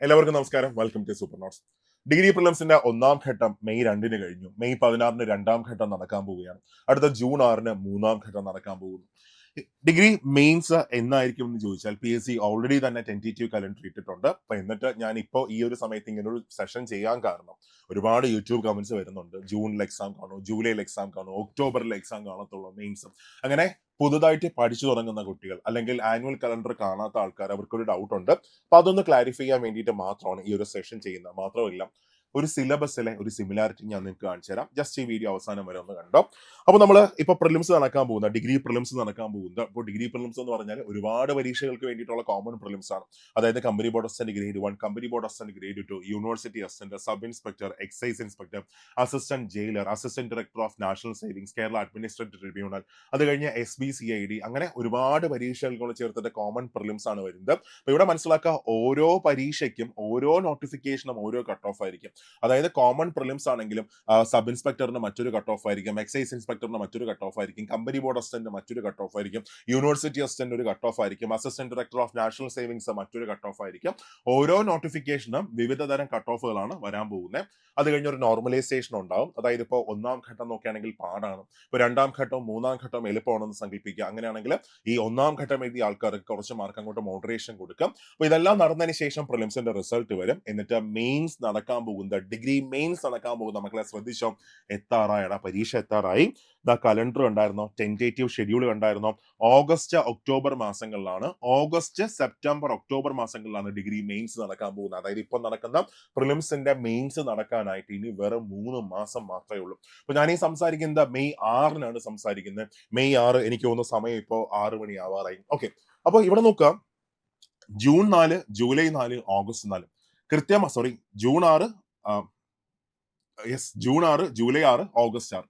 എല്ലാവർക്കും നമസ്കാരം. Welcome to super notes. Degree പ്രിലിംസിന്റെ ഒന്നാം ഘട്ടം മെയ് 2 കഴിഞ്ഞു. മെയ് 16 രണ്ടാം ഘട്ടം നടക്കാൻ പോവുകയാണ്. അടുത്ത ജൂൺ 6 മൂന്നാം ഘട്ടം നടക്കാൻ പോകുന്നു. ഡിഗ്രി മെയിൻസ് എന്നായിരിക്കും എന്ന് ചോദിച്ചാൽ PSC ഓൾറെഡി തന്നെ ടെന്റേറ്റീവ് കലണ്ടർ ഇട്ടിട്ടുണ്ട്. അപ്പൊ എന്നിട്ട് ഞാൻ ഇപ്പോൾ ഈ ഒരു സമയത്ത് ഇങ്ങനെ ഒരു സെഷൻ ചെയ്യാൻ കാരണം ഒരുപാട് യൂട്യൂബ് കമന്റ്സ് വരുന്നുണ്ട്. ജൂണിൽ എക്സാം കാണോ, ജൂലൈയിൽ എക്സാം കാണോ, ഒക്ടോബറിൽ എക്സാം കാണത്തുള്ളൂ മെയിൻസും. അങ്ങനെ പുതുതായിട്ട് പഠിച്ചു തുടങ്ങുന്ന കുട്ടികൾ അല്ലെങ്കിൽ ആനുവൽ കലണ്ടർ കാണാത്ത ആൾക്കാർ അവർക്കൊരു ഡൗട്ട് ഉണ്ട്. അപ്പൊ അതൊന്ന് ക്ലാരിഫൈ ചെയ്യാൻ വേണ്ടിയിട്ട് മാത്രമാണ് ഈ ഒരു സെഷൻ ചെയ്യുന്നത്. മാത്രമല്ല ഒരു സിലബസിലെ ഒരു സിമിലാരിറ്റി ഞാൻ നിങ്ങൾക്ക് കാണിച്ചു തരാം. ജസ്റ്റ് ഈ വീഡിയോ അവസാനം വരെ ഒന്ന് കണ്ടോ. അപ്പൊ നമ്മൾ ഇപ്പൊ പ്രിലിംസ് നടക്കാൻ പോകുന്ന ഡിഗ്രി പ്രിലിംസ് നടക്കാൻ പോകുന്നത്. അപ്പോൾ ഡിഗ്രി പ്രിലിംസ് എന്ന് പറഞ്ഞാൽ ഒരുപാട് പരീക്ഷകൾക്ക് വേണ്ടിയിട്ടുള്ള കോമൺ പ്രിലിംസ് ആണ്. അതായത് company board assistant grade 1, company board assistant grade 2, university assistant, sub inspector, excise inspector, assistant jailer, assistant director of national savings, Kerala administrative tribunal, അത് കഴിഞ്ഞ് SBCID, അങ്ങനെ ഒരുപാട് പരീക്ഷകൾ ചേർത്തിട്ട് കോമൺ പ്രിലിംസ് ആണ് വരുന്നത്. അപ്പൊ ഇവിടെ മനസ്സിലാക്കുക, ഓരോ പരീക്ഷയ്ക്കും ഓരോ നോട്ടിഫിക്കേഷനും ഓരോ കട്ട് ഓഫ് ആയിരിക്കും. അതായത് കോമൺ പ്രിലിംസ് ആണെങ്കിലും സബ് ഇൻസ്പെക്ടറിന് മറ്റൊരു കട്ട് ഓഫ് ആയിരിക്കും, എക്സൈസ് ഇൻസ്പെക്ടറിന് മറ്റൊരു കട്ട് ഓഫ് ആയിരിക്കും, കമ്പനി ബോർഡ് അസിസ്റ്റന്റ് മറ്റൊരു കട്ട് ഓഫ് ആയിരിക്കും, യൂണിവേഴ്സിറ്റി അസിസ്റ്റന്റ് ഒരു കട്ട് ഓഫ് ആയിരിക്കും, assistant director of national savings മറ്റൊരു കട്ട് ഓഫ് ആയിരിക്കും. ഓരോ നോട്ടിഫിക്കേഷനും വിവിധ തരം കട്ട് ഓഫുകളാണ് വരാൻ പോകുന്നത്. അത് കഴിഞ്ഞ് ഒരു നോർമലൈസേഷൻ ഉണ്ടാവും. അതായത് ഇപ്പോൾ ഒന്നാം ഘട്ടം നോക്കുകയാണെങ്കിൽ പാടാണ്, ഇപ്പോൾ രണ്ടാം ഘട്ടവും മൂന്നാം ഘട്ടവും എളുപ്പമാണെന്ന് സങ്കല്പിക്കുക. അങ്ങനെയാണെങ്കിൽ ഈ ഒന്നാം ഘട്ടം എഴുതിയ ആൾക്കാർക്ക് കുറച്ച് മാർക്ക് അങ്ങോട്ട് മോഡറേഷൻ കൊടുക്കും. അപ്പൊ ഇതെല്ലാം നടന്നതിന് ശേഷം പ്രിലിംസിന്റെ റിസൾട്ട് വരും. എന്നിട്ട് മെയിൻസ് നടക്കാൻ പോകുന്ന ഡിഗ്രി മെയിൻസ് നടക്കാൻ പോകുന്ന മക്കളെ ശ്രദ്ധിച്ചോ, എത്താറായടാ, പരീക്ഷ എത്താറായി. കലണ്ടർ ഉണ്ടായിരുന്നോ, ടെന്റേറ്റീവ് ഷെഡ്യൂൾ ഉണ്ടായിരുന്നോ? ഓഗസ്റ്റ് ഒക്ടോബർ മാസങ്ങളിലാണ്, ഓഗസ്റ്റ് സെപ്റ്റംബർ ഒക്ടോബർ മാസങ്ങളിലാണ് ഡിഗ്രി മെയിൻസ് നടക്കാൻ പോകുന്നത്. അതായത് ഇപ്പൊ നടക്കുന്ന പ്രിലിംസിന്റെ മെയിൻസ് നടക്കാനായിട്ട് ഇനി വെറും 3 മാസം മാത്രമേ ഉള്ളൂ. അപ്പൊ ഞാൻ ഈ സംസാരിക്കുന്നത് മെയ് 6 സംസാരിക്കുന്നത്. മെയ് 6 എനിക്ക് തോന്നുന്ന സമയം ഇപ്പോൾ 6 മണി ആവാറായി. ഓക്കെ, അപ്പൊ ഇവിടെ നോക്കുക, June 4, July 4, August 4, June 6, June 6, July 6, August 6.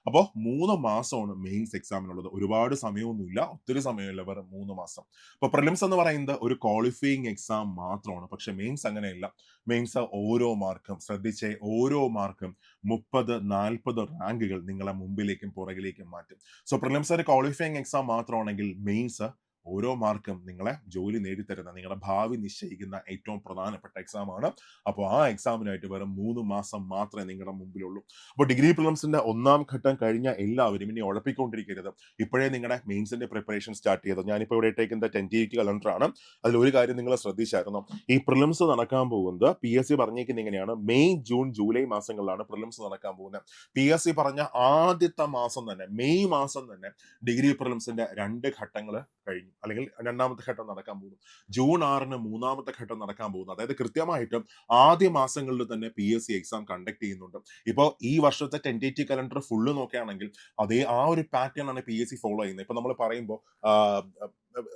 അപ്പോൾ 3 മാസമാണ് മെയിൻസ് എക്സാമിനുള്ളത്. ഒരുപാട് സമയമൊന്നുമില്ല, ഒത്തിരി സമയമില്ല, വെറും 3 മാസം. അപ്പൊ പ്രിലിംസ് എന്ന് പറയുന്നത് ഒരു ക്വാളിഫയിങ് എക്സാം മാത്രമാണ്. പക്ഷെ മെയിൻസ് അങ്ങനെയല്ല. മെയിൻസ് ഓരോ മാർക്കും ശ്രദ്ധിച്ചേ, ഓരോ മാർക്കും 30-40 റാങ്കുകൾ നിങ്ങളെ മുമ്പിലേക്കും പുറകിലേക്കും മാറ്റും. സോ പ്രിലിംസ് ഒരു ക്വാളിഫയിങ് എക്സാം മാത്രമാണെങ്കിൽ മെയിൻസ് ഓരോ മാർക്കും നിങ്ങളെ ജോലി നേടിത്തരുന്ന, നിങ്ങളുടെ ഭാവി നിശ്ചയിക്കുന്ന ഏറ്റവും പ്രധാനപ്പെട്ട എക്സാം ആണ്. അപ്പോൾ ആ എക്സാമിനായിട്ട് വെറും 3 മാസം മാത്രമേ നിങ്ങളുടെ മുമ്പിലുള്ളൂ. അപ്പോൾ ഡിഗ്രി പ്രിലിംസിന്റെ ഒന്നാം ഘട്ടം കഴിഞ്ഞ എല്ലാവരും ഇനി ഉഴപ്പിക്കൊണ്ടിരിക്കരുത്. ഇപ്പോഴേ നിങ്ങളുടെ മെയിൻസിന്റെ പ്രിപ്പറേഷൻ സ്റ്റാർട്ട് ചെയ്തത്. ഞാനിപ്പോൾ ഇവിടെ ഇട്ടേക്കുന്ന ടെന്റേറ്റീവ് കലണ്ടർ ആണ്. അതിൽ ഒരു കാര്യം നിങ്ങൾ ശ്രദ്ധിച്ചായിരുന്നു, ഈ പ്രിലിംസ് നടക്കാൻ പോകുന്നത് PSC പറഞ്ഞേക്കുന്നത് ഇങ്ങനെയാണ്, മെയ് ജൂൺ ജൂലൈ മാസങ്ങളിലാണ് പ്രിലിംസ് നടക്കാൻ പോകുന്നത്. PSC പറഞ്ഞ ആദ്യത്തെ മാസം തന്നെ, മെയ് മാസം തന്നെ ഡിഗ്രി പ്രിലിംസിന്റെ 2 ഘട്ടങ്ങൾ കഴിഞ്ഞു, അല്ലെങ്കിൽ രണ്ടാമത്തെ ഘട്ടം നടക്കാൻ പോകുന്നു. ജൂൺ 6 മൂന്നാമത്തെ ഘട്ടം നടക്കാൻ പോകുന്നു. അതായത് കൃത്യമായിട്ടും ആദ്യ മാസങ്ങളിൽ തന്നെ PSC എക്സാം കണ്ടക്ട് ചെയ്യുന്നുണ്ട്. ഇപ്പോൾ ഈ വർഷത്തെ ടെന്റേറ്റീവ് കലണ്ടർ ഫുള്ള് നോക്കുകയാണെങ്കിൽ അതേ ആ ഒരു പാറ്റേൺ ആണ് PSC ഫോളോ ചെയ്യുന്നത്. ഇപ്പൊ നമ്മൾ പറയുമ്പോൾ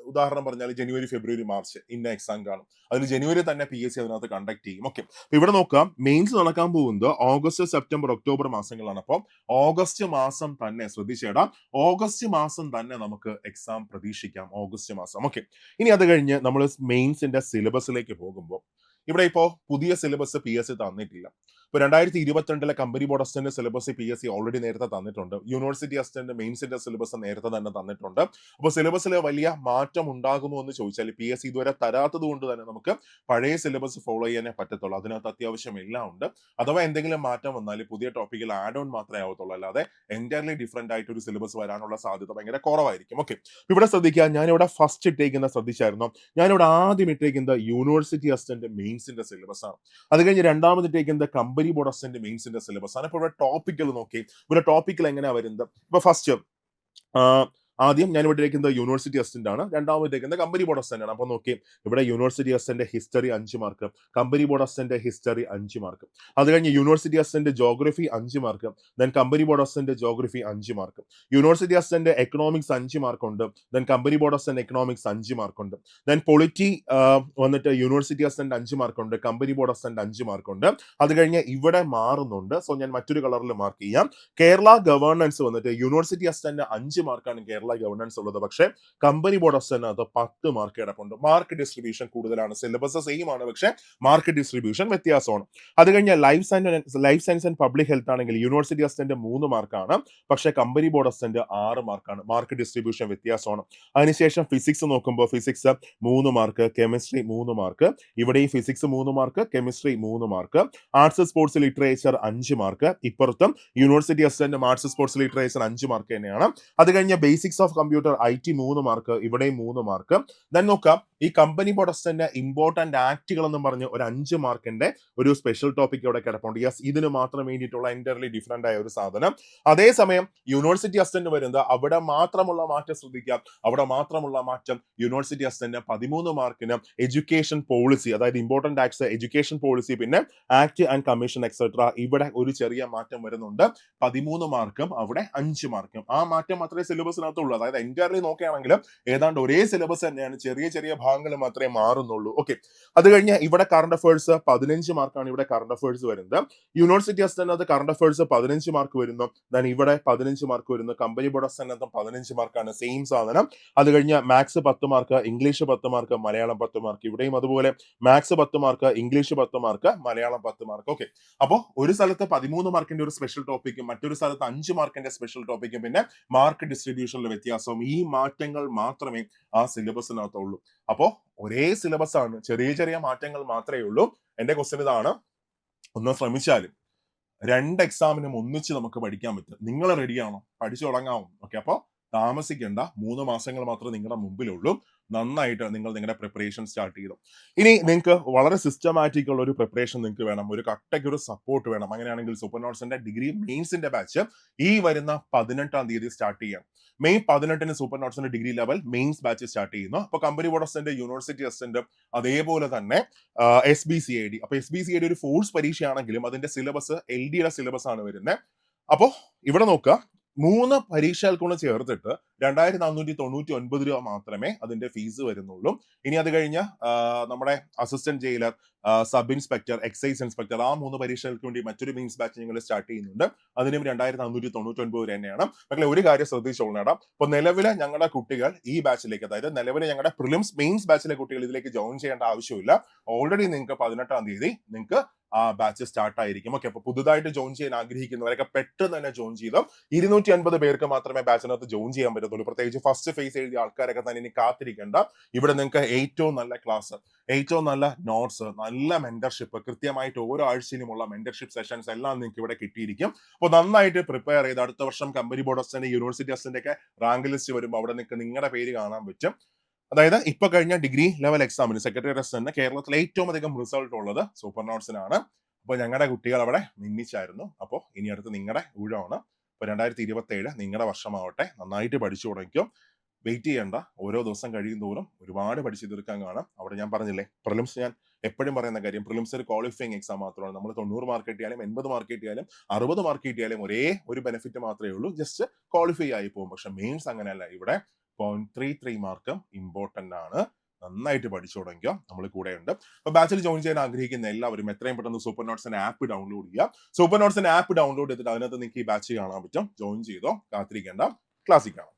ഉദാഹരണം പറഞ്ഞാൽ ജനുവരി, ഫെബ്രുവരി, മാർച്ച് ഇന്ന എക്സാം കാണും. അതിൽ ജനുവരി തന്നെ PSC അതിനകത്ത് കണ്ടക്ട് ചെയ്യും. ഓക്കെ, ഇവിടെ നോക്കാം, മെയിൻസ് നടക്കാൻ പോകുന്നത് ഓഗസ്റ്റ്, സെപ്റ്റംബർ, ഒക്ടോബർ മാസങ്ങളാണ്. അപ്പോൾ ഓഗസ്റ്റ് മാസം തന്നെ ശ്രദ്ധിച്ചേടാ, ഓഗസ്റ്റ് മാസം തന്നെ നമുക്ക് എക്സാം പ്രതീക്ഷിക്കാം. ഓഗസ്റ്റ് മാസം. ഓക്കെ, ഇനി അത് കഴിഞ്ഞ് നമ്മൾ മെയിൻസിന്റെ സിലബസിലേക്ക് പോകുമ്പോൾ ഇവിടെ ഇപ്പോൾ പുതിയ സിലബസ് PSC തന്നിട്ടില്ല. ഇപ്പൊ 2022 company board assistant syllabus PSC already നേരത്തെ തന്നിട്ടുണ്ട്. യൂണിവേഴ്സിറ്റി അസിസ്റ്റന്റ് മെയിൻസിന്റെ സിലബസ് നേരത്തെ തന്നെ തന്നിട്ടുണ്ട്. അപ്പോൾ സിലബസിൽ വലിയ മാറ്റം ഉണ്ടാകുന്നു എന്ന് ചോദിച്ചാൽ PSC ഇതുവരെ തരാത്തത് കൊണ്ട് തന്നെ നമുക്ക് പഴയ സിലബസ് ഫോളോ ചെയ്യാനേ പറ്റത്തുള്ളൂ. അതിനകത്ത് അത്യാവശ്യം എല്ലാം ഉണ്ട്. അഥവാ എന്തെങ്കിലും മാറ്റം വന്നാൽ പുതിയ ടോപ്പിക്കിൽ ആഡ് ഓൺ മാത്രമേ ആവത്തുള്ളൂ, അല്ലാതെ എൻറ്റയർലി ഡിഫറെന്റ് ആയിട്ട് ഒരു സിലബസ് വരാനുള്ള സാധ്യത ഭയങ്കര കുറവായിരിക്കും. ഓക്കെ, ഇവിടെ ശ്രദ്ധിക്കുക, ഞാനിവിടെ ഫസ്റ്റ് ഇട്ടേക്കുന്ന ശ്രദ്ധിച്ചായിരുന്നു, ഞാനിവിടെ ആദ്യം ഇട്ടേക്കുന്നത് യൂണിവേഴ്സിറ്റി അസിസ്റ്റന്റ് മെയിൻസിന്റെ സിലബസ് ആണ്. അത് കഴിഞ്ഞ് രണ്ടാമത് ഇട്ടേക്കുന്നത് കമ്പനി ബോർഡ് അസിസ്റ്റന്റ് മെയിൻസിന്റെ സിലബസ് ആണ്. ഇപ്പൊ ഇവിടെ ടോപ്പിക്കൽ നോക്കി, ഇവിടെ ടോപ്പിക്കൽ എങ്ങനെയാ വരുന്നത്? ഇപ്പൊ ഫസ്റ്റ് ആദ്യം ഞാൻ ഇവിടെ ഇരിക്കുന്നത് യൂണിവേഴ്സിറ്റി അസിസ്റ്റന്റ് ആണ്, രണ്ടാമത്തേക്കുന്നത് കമ്പനി ബോർഡ് അസിസ്റ്റന്റ് ആണ്. അപ്പൊ നോക്കി, ഇവിടെ university assistant history 5 mark, company board assistant history 5 mark. അത് കഴിഞ്ഞ് university assistant geography 5 mark, then company board assistant geography 5 mark. University assistant economics 5 mark ഉണ്ട്, then company board assistant economics 5 mark ഉണ്ട്. Then polity വന്നിട്ട് university assistant 5 mark ഉണ്ട്, company board assistant 5 mark ഉണ്ട്. അത് കഴിഞ്ഞ് ഇവിടെ മാറുന്നുണ്ട്, സോ ഞാൻ മറ്റൊരു കളറിൽ മാർക്ക് ചെയ്യാം. കേരള ഗവേണൻസ് വന്നിട്ട് യൂണിവേഴ്സിറ്റി അസിസ്റ്റന്റ് 5 മാർക്കാണ് കേരള കേരള ഗവർണൻസ് ഉള്ളത്. പക്ഷേ കമ്പനി ബോർഡ് ഓഫ് സ്റ്റഡിനകത്ത് 10 മാർക്ക് കിടപ്പുണ്ട്. മാർക്ക് ഡിസ്ട്രിബ്യൂഷൻ കൂടുതലാണ്, സിലബസ് സെയിം ആണ്, പക്ഷേ മാർക്ക് ഡിസ്ട്രിബ്യൂഷൻ വ്യത്യാസമാണ്. അത് കഴിഞ്ഞാൽ life science and public health ആണെങ്കിൽ യൂണിവേഴ്സിറ്റി അസിസ്റ്റന്റ് 3 മാർക്കാണ്, പക്ഷേ കമ്പനി ബോർഡ് അസിസ്റ്റന്റ് 6 മാർക്കാണ്. മാർക്ക് ഡിസ്ട്രിബ്യൂഷൻ വ്യത്യാസമാണ്. അതിനുശേഷം ഫിസിക്സ് നോക്കുമ്പോൾ ഫിസിക്സ് 3 മാർക്ക്, കെമിസ്ട്രി 3 മാർക്ക്, ഇവിടെയും physics 3 mark, chemistry 3 mark. Arts sports literature 5 mark, ഇപ്പുറത്തും university assistant arts sports literature 5 mark തന്നെയാണ്. അത് കഴിഞ്ഞ basics of computer IT 3 mark, ഇവിടെയും 3 മാർക്ക്. ദെൻ നോക്കാം ഈ കമ്പനി ബോർഡ് അസിസ്റ്റന്റ് ഇമ്പോർട്ടന്റ് ആക്ടുകൾ എന്ന് പറഞ്ഞ് ഒരു 5 മാർക്കിന്റെ ഒരു സ്പെഷ്യൽ ടോപ്പിക് ഇവിടെ കിടപ്പുണ്ട്. യെസ്, ഇതിന് മാത്രം വേണ്ടിയിട്ടുള്ള എൻറ്റയർലി ഡിഫറെന്റ് ആയ ഒരു സാധനം. അതേസമയം യൂണിവേഴ്സിറ്റി അസിസ്റ്റന്റ് വരുന്നത് അവിടെ മാത്രമുള്ള മാറ്റം ശ്രദ്ധിക്കാം. അവിടെ മാത്രമുള്ള മാറ്റം യൂണിവേഴ്സിറ്റി അസിസ്റ്റന്റ് 13 മാർക്കിന് എഡ്യൂക്കേഷൻ പോളിസി, അതായത് ഇമ്പോർട്ടന്റ് ആക്ട്സ്, എഡ്യൂക്കേഷൻ പോളിസി, പിന്നെ ആക്ട് ആൻഡ് കമ്മീഷൻ എക്സെട്ര, ഇവിടെ ഒരു ചെറിയ മാറ്റം വരുന്നുണ്ട്. 13 മാർക്കും അവിടെ 5 മാർക്കും. ആ മാറ്റം മാത്രമേ സിലബസിനകത്തുള്ളൂ. അതായത് എൻറ്റയർലി നോക്കുകയാണെങ്കിലും ഏതാണ്ട് ഒരേ സിലബസ് തന്നെയാണ്, ചെറിയ ചെറിയ ഭാഗങ്ങൾ മാത്രമേ മാറുന്നുള്ളൂ. ഓക്കെ, അത് കഴിഞ്ഞ് ഇവിടെ കറണ്ട് അഫയേഴ്സ് 15 മാർക്കാണ് ഇവിടെ കറണ്ട് അഫയേഴ്സ് വരുന്നത്. University assistant current affairs 15 mark വരുന്നു. ദെൻ ഇവിടെ 15 മാർക്ക് വരുന്നു. കമ്പനി ബോർഡ് അസിസ്റ്റന്റ് 15 മാർക്കാണ്, സെയിം സാധനം. അത് കഴിഞ്ഞ് maths 10 mark, English 10 mark, Malayalam 10 mark. ഇവിടെയും അതുപോലെ maths 10 mark, English 10 mark, Malayalam 10 mark. Okay, അപ്പോൾ ഒരു സ്ഥലത്ത് 13 മാർക്കിന്റെ ഒരു സ്പെഷ്യൽ ടോപ്പിക്കും മറ്റൊരു സ്ഥലത്ത് 5 മാർക്കിന്റെ സ്പെഷ്യൽ ടോപ്പിക്കും പിന്നെ മാർക്ക് ഡിസ്ട്രിബ്യൂഷനിലെ വ്യത്യാസവും, ഈ മാറ്റങ്ങൾ മാത്രമേ ആ സിലബസിനകത്തുള്ളൂ. അപ്പോൾ ഒരേ സിലബസ് ആണ്, ചെറിയ ചെറിയ മാറ്റങ്ങൾ മാത്രമേ ഉള്ളൂ. എന്റെ ക്വസ്റ്റ്യൻ ഇതാണ്, ഒന്ന് ശ്രമിച്ചാലും 2 എക്സാമിനും ഒന്നിച്ച് നമുക്ക് പഠിക്കാൻ പറ്റും. നിങ്ങൾ റെഡിയാണോ? പഠിച്ചു തുടങ്ങാവും. ഓക്കെ, അപ്പോൾ താമസിക്കേണ്ട, 3 മാസങ്ങൾ മാത്രമേ നിങ്ങളുടെ മുമ്പിലുള്ളൂ. നന്നായിട്ട് നിങ്ങൾ നിങ്ങളുടെ പ്രിപ്പറേഷൻ സ്റ്റാർട്ട് ചെയ്തു. ഇനി നിങ്ങൾക്ക് വളരെ സിസ്റ്റമാറ്റിക് ഉള്ള ഒരു പ്രിപ്പറേഷൻ നിങ്ങൾക്ക് വേണം, ഒരു കട്ടയ്ക്ക് ഒരു സപ്പോർട്ട് വേണം. അങ്ങനെയാണെങ്കിൽ സൂപ്പർ നോട്ട്സിന്റെ ഡിഗ്രി മെയിൻസിന്റെ ബാച്ച് ഈ വരുന്ന 18-ാം തീയതി സ്റ്റാർട്ട് ചെയ്യാം. മെയ് 18-ന് സൂപ്പർ നോട്ട്സിന്റെ degree level mains batch start ചെയ്യുന്നു. അപ്പൊ company board assistant, university assistant, അതേപോലെ തന്നെ SBCID. അപ്പൊ SBCID ഒരു ഫോഴ്സ് പരീക്ഷയാണെങ്കിലും അതിന്റെ സിലബസ് LDയുടെ സിലബസ് ആണ് വരുന്നത്. അപ്പോ ഇവിടെ നോക്കുക, 3 പരീക്ഷകൾക്കൂടെ ചേർത്തിട്ട് 2499 രൂപ മാത്രമേ അതിന്റെ ഫീസ് വരുന്നുള്ളൂ. ഇനി അത് കഴിഞ്ഞ് നമ്മുടെ assistant jailer, sub inspector, excise inspector, ആ 3 പരീക്ഷകൾക്ക് വേണ്ടി മറ്റൊരു മെയിൻസ് ബാച്ച് നിങ്ങൾ സ്റ്റാർട്ട് ചെയ്യുന്നുണ്ട്. അതിനും 2499 തന്നെയാണ്. പക്ഷേ ഒരു കാര്യം ശ്രദ്ധിച്ചോളണം, ഇപ്പൊ നിലവിലെ ഞങ്ങളുടെ കുട്ടികൾ ഈ ബാച്ചിലേക്ക്, അതായത് നിലവിലെ ഞങ്ങളുടെ പ്രിലിംസ് മെയിൻസ് ബാച്ചിലെ കുട്ടികൾ ഇതിലേക്ക് ജോയിൻ ചെയ്യേണ്ട ആവശ്യമില്ല. ഓൾറെഡി നിങ്ങൾക്ക് 18-ാം തീയതി നിങ്ങൾക്ക് ആ ബാച്ച് സ്റ്റാർട്ട് ആയിരിക്കും. ഓക്കെ, അപ്പൊ പുതുതായിട്ട് ജോയിൻ ചെയ്യാൻ ആഗ്രഹിക്കുന്നവരൊക്കെ പെട്ടെന്ന് തന്നെ ജോയിൻ ചെയ്തോ. 250 പേർക്ക് മാത്രമേ ബാച്ചിനകത്ത് ജോയിൻ ചെയ്യാൻ പറ്റത്തുള്ളൂ. പ്രത്യേകിച്ച് ഫസ്റ്റ് ഫേസ് എഴുതിയ ആൾക്കാരൊക്കെ തന്നെ ഇനി കാത്തിരിക്കേണ്ട. ഇവിടെ നിങ്ങൾക്ക് ഏറ്റവും നല്ല ക്ലാസ്, ഏറ്റവും നല്ല നോട്ട്സ്, നല്ല മെന്റർഷിപ്പ്, കൃത്യമായിട്ട് ഓരോ ആഴ്ചയിലുമുള്ള മെന്റർഷിപ്പ് സെഷൻസ് എല്ലാം നിങ്ങൾക്ക് ഇവിടെ കിട്ടിയിരിക്കും. അപ്പോൾ നന്നായിട്ട് പ്രിപ്പയർ ചെയ്ത് അടുത്ത വർഷം company board assistant, university assistant ഒക്കെ റാങ്ക് ലിസ്റ്റ് വരുമ്പോൾ അവിടെ നിങ്ങൾക്ക് നിങ്ങളുടെ പേര് കാണാൻ പറ്റും. അതായത് ഇപ്പൊ കഴിഞ്ഞ ഡിഗ്രി ലെവൽ എക്സാമിന് സെക്രട്ടറി അസിസ്റ്റന്റ് കേരളത്തിൽ ഏറ്റവും അധികം റിസൾട്ട് ഉള്ളത് സൂപ്പർ നോട്ട്സിനാണ്. അപ്പോൾ ഞങ്ങളുടെ കുട്ടികൾ അവിടെ മിന്നിച്ചായിരുന്നു. അപ്പോൾ ഇനി അടുത്ത് നിങ്ങളുടെ ഊഴമാണ്. ഇപ്പൊ 2027 നിങ്ങളുടെ വർഷമാവട്ടെ. നന്നായിട്ട് പഠിച്ചു തുടങ്ങിക്കും. വെയിറ്റ് ചെയ്യേണ്ട, ഓരോ ദിവസം കഴിയും തോറും ഒരുപാട് പഠിച്ചു തീർക്കാൻ കാണാം. അവിടെ ഞാൻ പറഞ്ഞില്ലേ, പ്രിലിംസ് ഞാൻ എപ്പോഴും പറയുന്ന കാര്യം, പ്രിലിംസ് ഒരു ക്വാളിഫയിങ് എക്സാം മാത്രമാണ്. നമ്മൾ 90 മാർക്ക് കിട്ടിയാലും 80 മാർക്ക് കിട്ടിയാലും 60 മാർക്ക് കിട്ടിയാലും ഒരേ ഒരു ബെനിഫിറ്റ് മാത്രമേ ഉള്ളൂ, ജസ്റ്റ് ക്വാളിഫൈ ആയി പോകും. പക്ഷെ മെയിൻസ് അങ്ങനെയല്ല. ഇവിടെ 0.33 മാർക്കും ഇമ്പോർട്ടന്റ് ആണ്. നന്നായിട്ട് പഠിച്ചു തുടങ്ങിയോ, നമ്മൾ കൂടെയുണ്ട്. അപ്പൊ ബാച്ചിൽ ജോയിൻ ചെയ്യാൻ ആഗ്രഹിക്കുന്ന എല്ലാവരും എത്രയും പെട്ടെന്ന് സൂപ്പർ നോട്ട്സിന്റെ ആപ്പ് ഡൗൺലോഡ് ചെയ്യുക. സൂപ്പർ നോട്ട്സിന്റെ ആപ്പ് ഡൗൺലോഡ് ചെയ്തിട്ട് അതിനകത്ത് നിങ്ങൾക്ക് ഈ ബാച്ച് കാണാൻ പറ്റും. ജോയിൻ ചെയ്തോ, കാത്തിരിക്കേണ്ട, ക്ലാസ്സിൽ കാണാം.